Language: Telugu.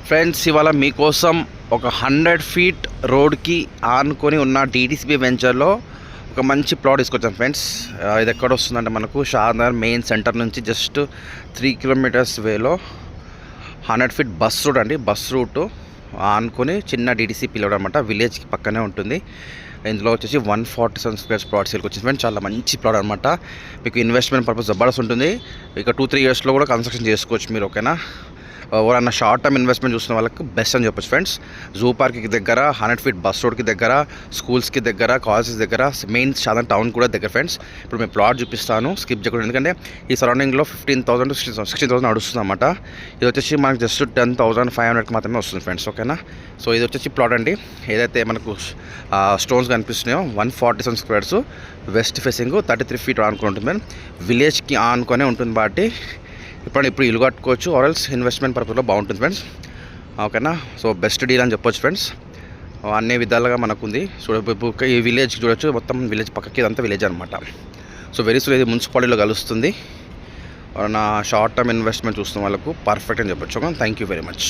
ఫ్రెండ్స్, ఇవాళ మీకోసం ఒక 100 ఫీట్ రోడ్కి ఆనుకొని ఉన్న DTCP వెంచర్లో ఒక మంచి ప్లాట్ తీసుకొచ్చాను ఫ్రెండ్స్. ఇది ఎక్కడ వస్తుందంటే మనకు షాద్నగర్ మెయిన్ సెంటర్ నుంచి జస్ట్ 3 కిలోమీటర్స్ వేలో 100 ఫీట్ బస్ రూట్ అండి. బస్ రూట్ ఆనుకొని చిన్న DTCP ప్లాట్ అనమాట. విలేజ్కి పక్కనే ఉంటుంది. ఇందులో వచ్చేసి 147 స్క్వేర్స్ ప్లాట్ సేల్కి వచ్చింది ఫ్రెండ్స్. చాలా మంచి ప్లాట్ అనమాట. మీకు ఇన్వెస్ట్మెంట్ పర్పస్ జబర్దస్త్ ఉంటుంది. ఇక 2-3 ఇయర్స్లో కూడా కన్స్ట్రక్షన్ చేసుకోవచ్చు మీరు. ఓకేనా, ఎవరన్నా షార్ట్ టర్మ్ ఇన్వెస్ట్మెంట్ చూస్తున్న వాళ్ళకి బెస్ట్ అని చెప్పొచ్చు ఫ్రెండ్స్. జూ పార్క్కి దగ్గర, 100 ఫీట్ బస్ రోడ్కి దగ్గర, స్కూల్స్కి దగ్గర, కాలేజెస్ దగ్గర, మెయిన్ షాదన్ టౌన్ కూడా దగ్గర ఫ్రెండ్స్. ఇప్పుడు మేము ప్లాట్ చూపిస్తాను, స్కిప్ చేయకూడదు. ఎందుకంటే ఈ సరౌండింగ్లో 15,000 to 16,000 నడుస్తుంది అనమాట. ఇది వచ్చేసి మనకు జస్ట్ 10,500కి మాత్రమే వస్తుంది ఫ్రెండ్స్. ఓకేనా, సో ఇది వచ్చేసి ప్లాట్ అండి. ఏదైతే మనకు స్టోన్స్ కనిపిస్తున్నాయో 147 స్క్వేర్స్, వెస్ట్ ఫేసింగ్, 33 ఫీట్ ఆనుకొని ఉంటుంది. విలేజ్కి ఆనుకొనే ఉంటుంది కాబట్టి ఇప్పుడు ఇల్లు కట్టుకోవచ్చు, ఆర్ఎల్స్ ఇన్వెస్ట్మెంట్ పర్పస్లో బాగుంటుంది ఫ్రెండ్స్. ఓకేనా, సో బెస్ట్ డీల్ అని చెప్పొచ్చు ఫ్రెండ్స్. అన్ని విధాలుగా మనకుంది. ఈ విలేజ్ చూడొచ్చు, మొత్తం విలేజ్ పక్కకి ఇదంతా విలేజ్ అనమాట. సో వెరీ సూన్ ఇది మున్సిపాలిటీలో కలుస్తుంది. నా షార్ట్ టర్మ్ ఇన్వెస్ట్మెంట్ చూస్తున్న వాళ్ళకు పర్ఫెక్ట్ అని చెప్పొచ్చు. Thank you very much.